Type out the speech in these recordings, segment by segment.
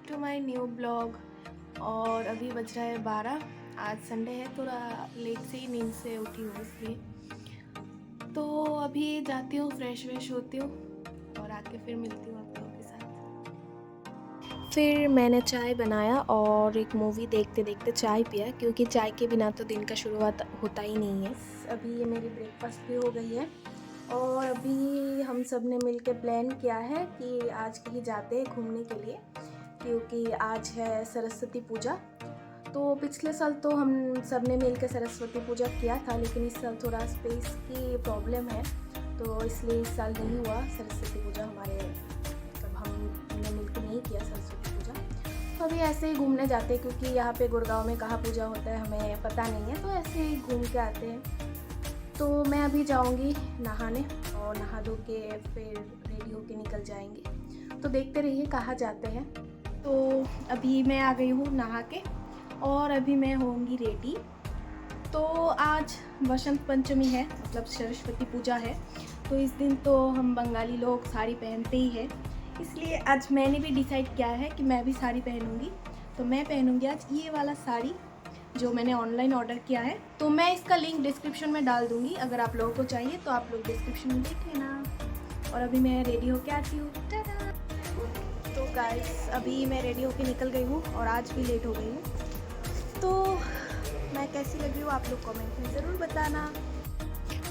To my new blog. और अभी बज रहा है 12। आज संडे है, थोड़ा लेट से ही नींद से उठी हूँ इसलिए। तो अभी जाती हूँ, फ्रेश व्रेश होती हूँ और आके फिर मिलती हूँ आप लोगों के साथ। फिर मैंने चाय बनाया और एक मूवी देखते देखते चाय पिया, क्योंकि चाय के बिना तो दिन का शुरुआत होता ही नहीं है। अभी ये मेरी ब्रेकफास्ट भी हो गई है और अभी हम सब ने मिल के प्लान किया है कि आज कहीं जाते हैं घूमने के लिए, क्योंकि आज है सरस्वती पूजा। तो पिछले साल तो हम सब ने मिल के सरस्वती पूजा किया था, लेकिन इस साल थोड़ा स्पेस की प्रॉब्लम है, तो इसलिए इस साल नहीं हुआ सरस्वती पूजा हमारे, मतलब हमने मिल के नहीं किया सरस्वती पूजा। तो अभी ऐसे ही घूमने जाते हैं, क्योंकि यहाँ पे गुड़गांव में कहाँ पूजा होता है हमें पता नहीं है, तो ऐसे ही घूम के आते हैं। तो मैं अभी जाऊंगी नहाने और नहा धो के फिर रेडी होके निकल जाएंगे। तो देखते रहिए कहाँ जाते हैं। तो अभी मैं आ गई हूँ नहा के और अभी मैं होंगी रेडी। तो आज वसंत पंचमी है, मतलब सरस्वती पूजा है, तो इस दिन तो हम बंगाली लोग साड़ी पहनते ही हैं, इसलिए आज मैंने भी डिसाइड किया है कि मैं भी साड़ी पहनूंगी। तो मैं पहनूंगी आज ये वाला साड़ी जो मैंने ऑनलाइन ऑर्डर किया है। तो मैं इसका लिंक डिस्क्रिप्शन में डाल दूँगी, अगर आप लोगों को चाहिए तो आप लोग डिस्क्रिप्शन में देख लेना। और अभी मैं रेडी होके आती हूँ। तो गाइस अभी मैं रेडी होके निकल गई हूँ और आज भी लेट हो गई हूँ। तो मैं कैसी लगी हूँ आप लोग कमेंट में ज़रूर बताना।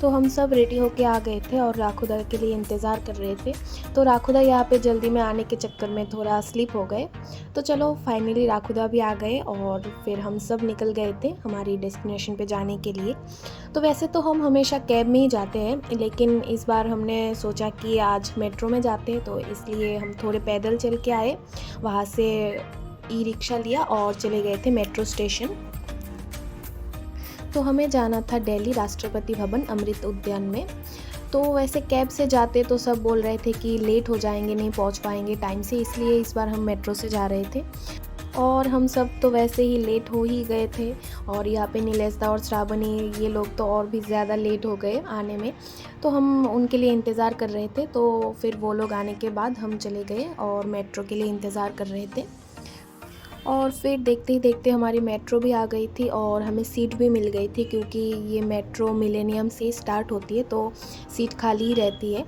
तो हम सब रेडी होके आ गए थे और राखुदा के लिए इंतज़ार कर रहे थे। तो राखुदा यहाँ पे जल्दी में आने के चक्कर में थोड़ा स्लिप हो गए। तो चलो फाइनली राखुदा भी आ गए और फिर हम सब निकल गए थे हमारी डेस्टिनेशन पे जाने के लिए। तो वैसे तो हम हमेशा कैब में ही जाते हैं, लेकिन इस बार हमने सोचा कि आज मेट्रो में जाते हैं, तो इसलिए हम थोड़े पैदल चल के आए। वहाँ से ई रिक्शा लिया और चले गए थे मेट्रो स्टेशन। तो हमें जाना था दिल्ली राष्ट्रपति भवन अमृत उद्यान में। तो वैसे कैब से जाते तो सब बोल रहे थे कि लेट हो जाएंगे, नहीं पहुंच पाएंगे टाइम से, इसलिए इस बार हम मेट्रो से जा रहे थे। और हम सब तो वैसे ही लेट हो ही गए थे, और यहाँ पे नीलेशदा और श्रावणी ये लोग तो और भी ज़्यादा लेट हो गए आने में। तो हम उनके लिए इंतज़ार कर रहे थे। तो फिर वो लोग आने के बाद हम चले गए और मेट्रो के लिए इंतज़ार कर रहे थे। और फिर देखते ही देखते हमारी मेट्रो भी आ गई थी और हमें सीट भी मिल गई थी, क्योंकि ये मेट्रो मिलेनियम से स्टार्ट होती है, तो सीट खाली ही रहती है।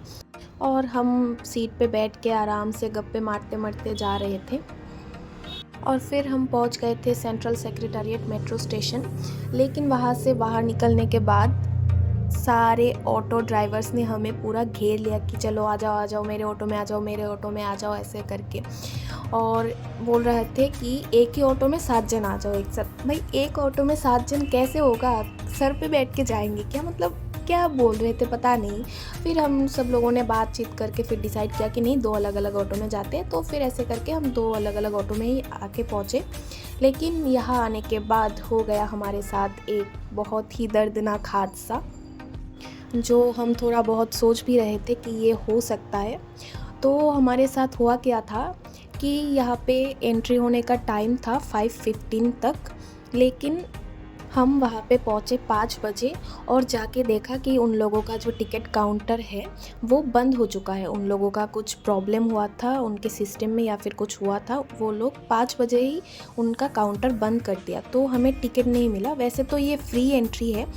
और हम सीट पे बैठ के आराम से गप्पे मारते मारते जा रहे थे। और फिर हम पहुंच गए थे सेंट्रल सेक्रेटेरिएट मेट्रो स्टेशन। लेकिन वहाँ से बाहर निकलने के बाद सारे ऑटो ड्राइवर्स ने हमें पूरा घेर लिया कि चलो आ जाओ मेरे ऑटो में आ जाओ, मेरे ऑटो में आ जाओ, ऐसे करके। और बोल रहे थे कि एक ही ऑटो में 7 जन आ जाओ एक साथ। भाई एक ऑटो में 7 जन कैसे होगा, सर पे बैठ के जाएंगे क्या, मतलब क्या बोल रहे थे पता नहीं। फिर हम सब लोगों ने बातचीत करके फिर डिसाइड किया कि नहीं, 2 अलग अलग ऑटो में जाते हैं। तो फिर ऐसे करके हम 2 अलग अलग ऑटो में ही आके पहुँचे। लेकिन यहाँ आने के बाद हो गया हमारे साथ एक बहुत ही दर्दनाक हादसा, जो हम थोड़ा बहुत सोच भी रहे थे कि ये हो सकता है। तो हमारे साथ हुआ क्या था कि यहाँ पे एंट्री होने का टाइम था 5:15 तक, लेकिन हम वहाँ पे पहुँचे 5 बजे और जाके देखा कि उन लोगों का जो टिकट काउंटर है वो बंद हो चुका है। उन लोगों का कुछ प्रॉब्लम हुआ था उनके सिस्टम में या फिर कुछ हुआ था, वो लोग 5 बजे ही उनका काउंटर बंद कर दिया। तो हमें टिकट नहीं मिला। वैसे तो ये फ्री एंट्री है,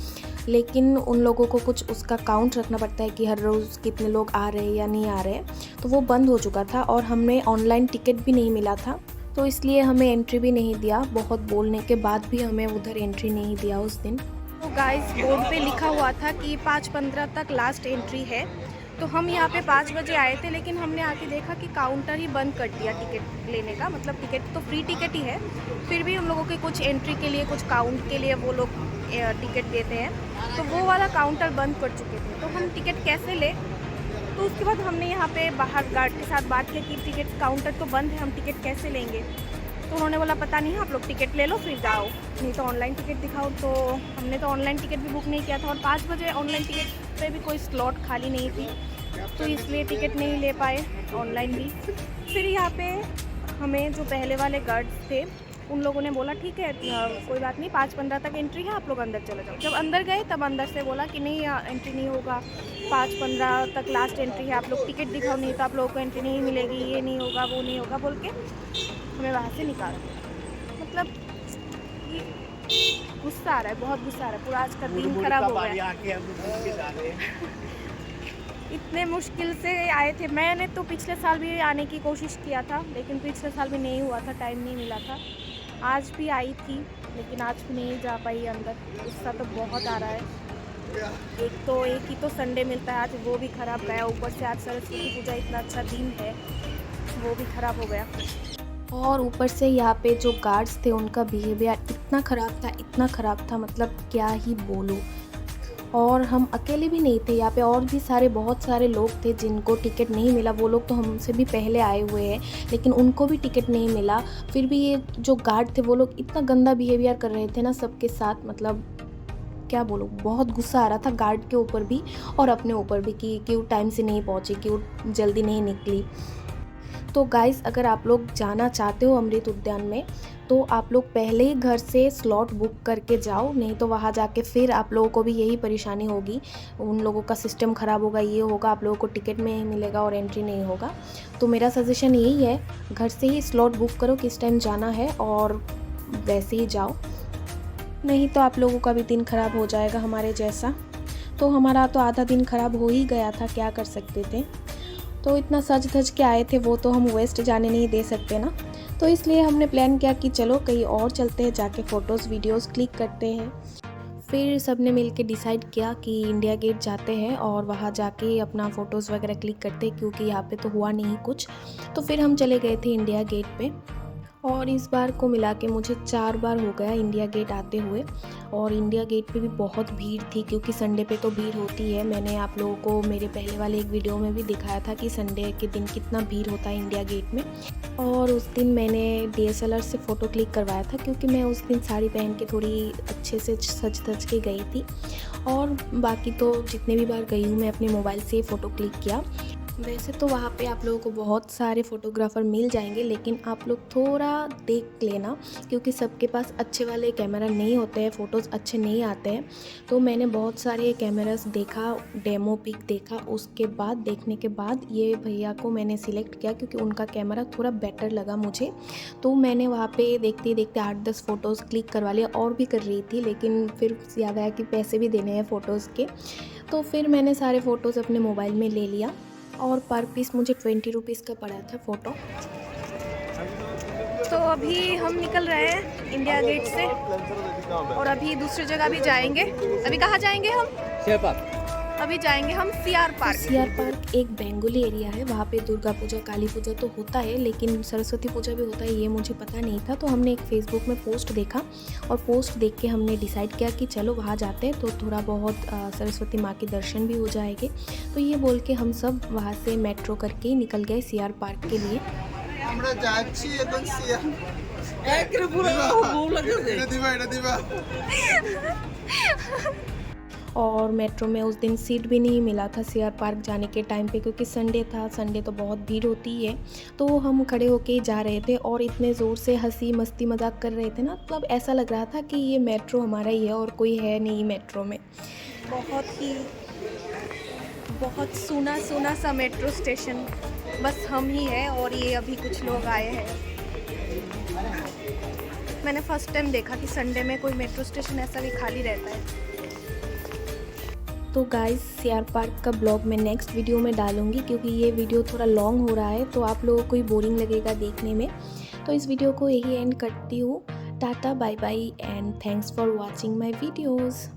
लेकिन उन लोगों को कुछ उसका काउंट रखना पड़ता है कि हर रोज़ कितने लोग आ रहे हैं या नहीं आ रहे हैं। तो वो बंद हो चुका था और हमें ऑनलाइन टिकट भी नहीं मिला था, तो इसलिए हमें एंट्री भी नहीं दिया। बहुत बोलने के बाद भी हमें उधर एंट्री नहीं दिया उस दिन। तो गाइस बोर्ड पे लिखा हुआ था कि 5:15 तक लास्ट एंट्री है। तो हम यहाँ पे 5 बजे आए थे, लेकिन हमने आके देखा कि काउंटर ही बंद कर दिया टिकट लेने का। मतलब टिकट तो फ्री टिकट ही है, फिर भी उन लोगों के कुछ एंट्री के लिए, कुछ काउंट के लिए वो लोग टिकट देते हैं, तो वो वाला काउंटर बंद कर चुके थे। तो हम टिकट कैसे ले। तो उसके बाद हमने यहाँ पे बाहर गार्ड के साथ बात की कि टिकट काउंटर तो बंद है, हम टिकट कैसे लेंगे। तो उन्होंने बोला पता नहीं, आप लोग टिकट ले लो फिर जाओ, नहीं तो ऑनलाइन टिकट दिखाओ। तो हमने तो ऑनलाइन टिकट भी बुक नहीं किया था और 5 बजे ऑनलाइन टिकट पे भी कोई स्लॉट खाली नहीं थी, तो इसलिए टिकट नहीं ले पाए ऑनलाइन भी। फिर यहाँ पे हमें जो पहले वाले गार्ड्स थे उन लोगों ने बोला ठीक है कोई बात नहीं, 5:15 तक एंट्री है, आप लोग अंदर चले जाओ। जब अंदर गए तब अंदर से बोला कि नहीं एंट्री नहीं होगा, 5:15 तक लास्ट एंट्री है, आप लोग टिकट दिखाओ नहीं तो आप लोगों को एंट्री नहीं मिलेगी, ये नहीं होगा वो नहीं होगा बोल के हमें वहाँ से निकाल दिया। मतलब ये गुस्सा आ रहा है, बहुत गुस्सा आ रहा है, पूरा आज का दिन खराब हो गया। इतने मुश्किल से आए थे। मैंने तो पिछले साल भी आने की कोशिश किया था, लेकिन पिछले साल भी नहीं हुआ था, टाइम नहीं मिला था। आज भी आई थी लेकिन आज भी नहीं जा पाई अंदर। गुस्सा तो बहुत आ रहा है। एक ही तो संडे मिलता है, आज वो भी ख़राब गया। ऊपर से आज सरस्वती पूजा, इतना अच्छा दिन है, वो भी ख़राब हो गया। और ऊपर से यहाँ पे जो गार्ड्स थे उनका बिहेवियर इतना ख़राब था, मतलब क्या ही बोलूँ। और हम अकेले भी नहीं थे यहाँ पे, और भी बहुत सारे लोग थे जिनको टिकट नहीं मिला। वो लोग तो हमसे भी पहले आए हुए हैं लेकिन उनको भी टिकट नहीं मिला। फिर भी ये जो गार्ड थे वो लोग इतना गंदा बिहेवियर कर रहे थे ना सबके साथ, मतलब क्या बोलूँ, बहुत गुस्सा आ रहा था गार्ड के ऊपर भी और अपने ऊपर भी कि क्यों टाइम से नहीं पहुँची, क्यों जल्दी नहीं निकली। तो गाइस, अगर आप लोग जाना चाहते हो अमृत उद्यान में तो आप लोग पहले ही घर से स्लॉट बुक करके जाओ, नहीं तो वहाँ जाके फिर आप लोगों को भी यही परेशानी होगी। उन लोगों का सिस्टम ख़राब होगा, ये होगा, आप लोगों को टिकट नहीं मिलेगा और एंट्री नहीं होगा। तो मेरा सजेशन यही है, घर से ही स्लॉट बुक करो किस टाइम जाना है और वैसे ही जाओ, नहीं तो आप लोगों का भी दिन ख़राब हो जाएगा हमारे जैसा। तो हमारा तो आधा दिन ख़राब हो ही गया था, क्या कर सकते थे। तो इतना सज धज के आए थे, वो तो हम वेस्ट जाने नहीं दे सकते ना। तो इसलिए हमने प्लान किया कि चलो कहीं और चलते हैं, जाके फ़ोटोज़ वीडियोस क्लिक करते हैं। फिर सब ने मिल के डिसाइड किया कि इंडिया गेट जाते हैं और वहाँ जाके अपना फ़ोटोज़ वगैरह क्लिक करते हैं, क्योंकि यहाँ पे तो हुआ नहीं कुछ। तो फिर हम चले गए थे इंडिया गेट पे। और इस बार को मिला के मुझे 4 बार हो गया इंडिया गेट आते हुए। और इंडिया गेट पे भी बहुत भीड़ थी, क्योंकि संडे पे तो भीड़ होती है। मैंने आप लोगों को मेरे पहले वाले एक वीडियो में भी दिखाया था कि संडे के दिन कितना भीड़ होता है इंडिया गेट में। और उस दिन मैंने DSLR से फ़ोटो क्लिक करवाया था, क्योंकि मैं उस दिन साड़ी पहन के थोड़ी अच्छे से सज धज के गई थी। और बाकी तो जितने भी बार गई हूँ मैं अपने मोबाइल से फ़ोटो क्लिक किया। वैसे तो वहाँ पे आप लोगों को बहुत सारे फ़ोटोग्राफ़र मिल जाएंगे, लेकिन आप लोग थोड़ा देख लेना, क्योंकि सबके पास अच्छे वाले कैमरा नहीं होते हैं, फ़ोटोज़ अच्छे नहीं आते हैं। तो मैंने बहुत सारे कैमरास देखा, डेमो पिक देखा, उसके बाद देखने के बाद ये भैया को मैंने सिलेक्ट किया, क्योंकि उनका कैमरा थोड़ा बेटर लगा मुझे। तो मैंने वहाँ पे देखते देखते 8-10 फ़ोटोज़ क्लिक करवा लिया। और भी कर रही थी, लेकिन फिर याद आया कि पैसे भी देने हैं फ़ोटोज़ के। तो फिर मैंने सारे फ़ोटोज़ अपने मोबाइल में ले लिया और पर पीस मुझे 20 रुपीज़ का पड़ा था फ़ोटो। तो अभी हम निकल रहे हैं इंडिया गेट से और अभी दूसरी जगह भी जाएंगे। अभी कहाँ जाएंगे हम? CR park. अभी जाएंगे हम सीआर पार्क। सीआर पार्क एक बेंगोली एरिया है, वहाँ पे दुर्गा पूजा, काली पूजा तो होता है, लेकिन सरस्वती पूजा भी होता है, ये मुझे पता नहीं था। तो हमने एक फेसबुक में पोस्ट देखा और पोस्ट देख के हमने डिसाइड किया कि चलो वहाँ जाते हैं, तो थोड़ा बहुत सरस्वती माँ के दर्शन भी हो जाएंगे। तो ये बोल के हम सब वहाँ से मेट्रो करके निकल गए सीआर पार्क के लिए। और मेट्रो में उस दिन सीट भी नहीं मिला था सीआर पार्क जाने के टाइम पे, क्योंकि संडे था, संडे तो बहुत भीड़ होती है। तो हम खड़े होके जा रहे थे और इतने ज़ोर से हंसी मस्ती मजाक कर रहे थे ना, मतलब ऐसा लग रहा था कि ये मेट्रो हमारा ही है और कोई है नहीं मेट्रो में। बहुत सूना सा मेट्रो स्टेशन, बस हम ही हैं और ये अभी कुछ लोग आए हैं। मैंने फर्स्ट टाइम देखा कि संडे में कोई मेट्रो स्टेशन ऐसा भी खाली रहता है। तो गाइस, सीआर पार्क का ब्लॉग मैं नेक्स्ट वीडियो में डालूंगी, क्योंकि ये वीडियो थोड़ा लॉन्ग हो रहा है तो आप लोगों को ही बोरिंग लगेगा देखने में। तो इस वीडियो को यही एंड करती हूँ। Tata, bye bye and thanks for watching my videos.